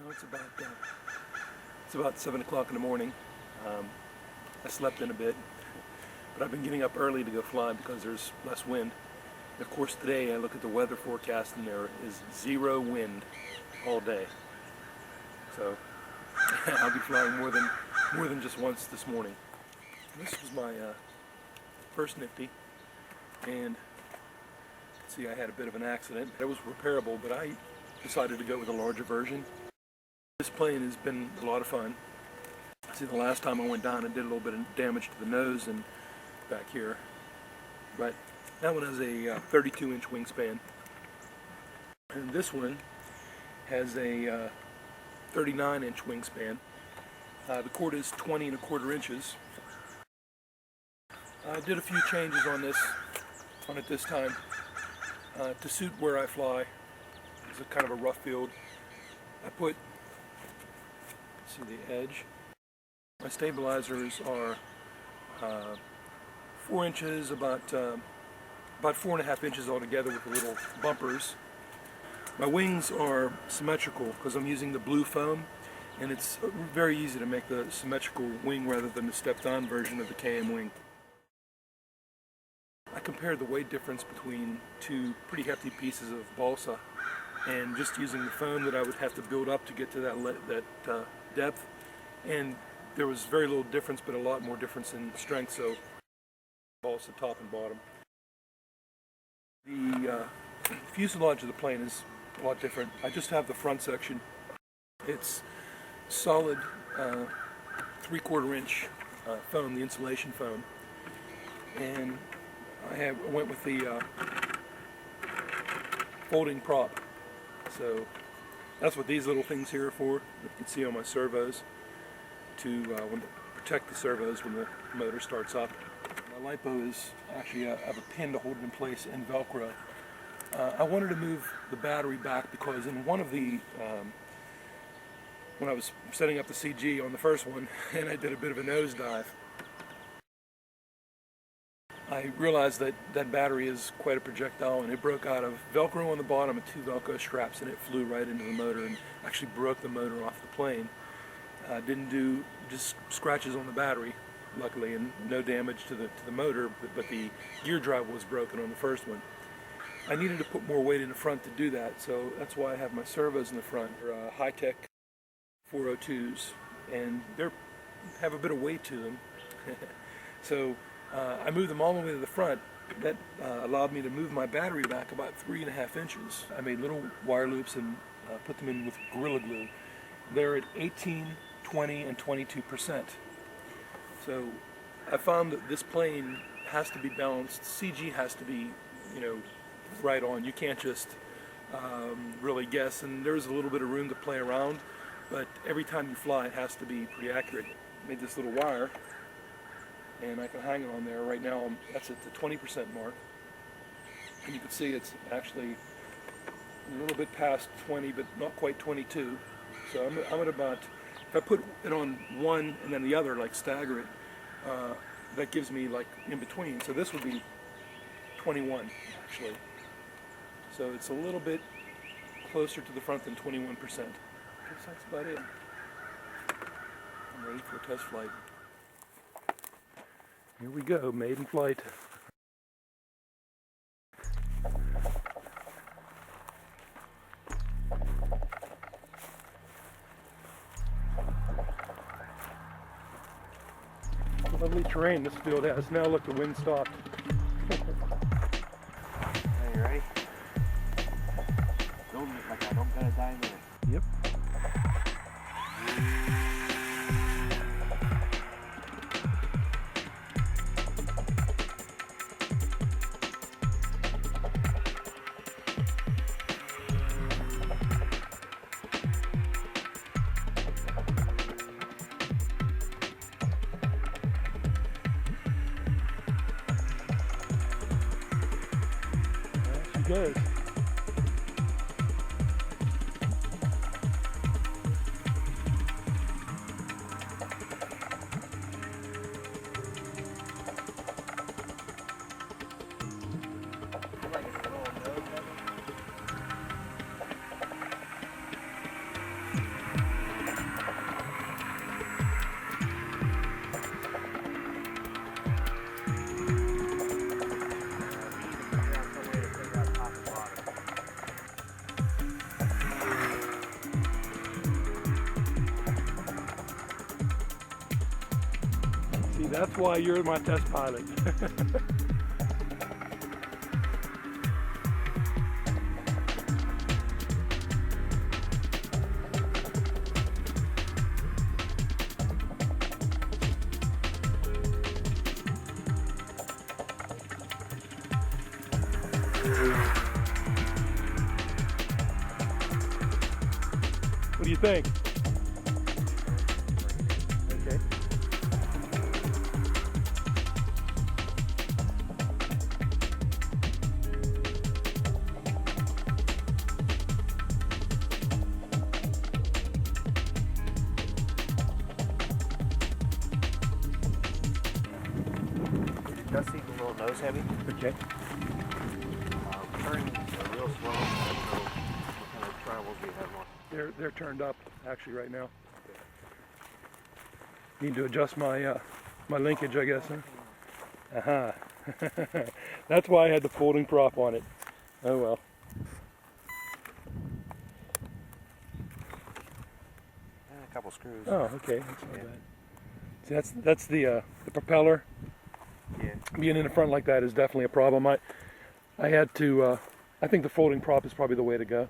Well, it's about 7 o'clock in the morning. I slept in a bit, but I've been getting up early to go fly because there's less wind. And of course, today I look at the weather forecast and there is 0 wind all day. So I'll be flying more than just once this morning. This was my first Nifty, and see, I had a bit of an accident. It was repairable, but I decided to go with a larger version. This plane has been a lot of fun. See, the last time I went down, it did a little bit of damage to the nose and back here. But that one has a 32-inch wingspan. And this one has a 39-inch wingspan. The cord is 20 1/4 inches. I did a few changes on it this time to suit where I fly. It's a kind of a rough field. I put, see the edge. My stabilizers are 4 inches, about 4.5 inches altogether with the little bumpers. My wings are symmetrical because I'm using the blue foam, and it's very easy to make the symmetrical wing rather than the stepped-on version of the KM wing. I compared the weight difference between two pretty hefty pieces of balsa, and just using the foam that I would have to build up to get to that depth, and there was very little difference, but a lot more difference in strength, so balsa top and bottom. The fuselage of the plane is a lot different. I just have the front section. It's solid 3/4 inch foam, the insulation foam, and I went with the folding prop. So that's what these little things here are for. You can see on my servos to protect the servos when the motor starts up. My LiPo is actually I have a pin to hold it in place and Velcro. I wanted to move the battery back because in one of the when I was setting up the CG on the first one and I did a bit of a nosedive, I realized that that battery is quite a projectile, and it broke out of Velcro on the bottom and 2 Velcro straps, and it flew right into the motor and actually broke the motor off the plane. Didn't do, just scratches on the battery, luckily, and no damage to the motor, but the gear drive was broken on the first one. I needed to put more weight in the front to do that, so that's why I have my servos in the front. They're high-tech 402s, and they have a bit of weight to them. So I moved them all the way to the front. That allowed me to move my battery back about 3.5 inches. I made little wire loops and put them in with Gorilla Glue. They're at 18, 20, and 22%. So I found that this plane has to be balanced. CG has to be, right on. You can't just really guess, and there's a little bit of room to play around, but every time you fly it has to be pretty accurate. I made this little wire, and I can hang it on there. Right now that's at the 20% mark, and you can see it's actually a little bit past 20 but not quite 22. So I'm at about, if I put it on one and then the other, like stagger it, that gives me like in between. So this would be 21 actually. So it's a little bit closer to the front than 21%. I guess that's about it. I'm ready for a test flight. Here we go, maiden flight. Lovely terrain this field has. Now look, the wind stopped. Are you ready? Don't look like I don't gotta die in there. Yep. There she goes. See, that's why you're my test pilot. What do you think? Okay. It does seem a little nose heavy. Okay. Turning real slow. I don't know what kind of travels you have on. They're turned up actually right now. Need to adjust my my linkage, I guess, huh? That's why I had the folding prop on it. Oh well. A couple screws. Oh, okay. That's not bad. See, that's the propeller. Yeah. Being in the front like that is definitely a problem. I had to. I think the folding prop is probably the way to go.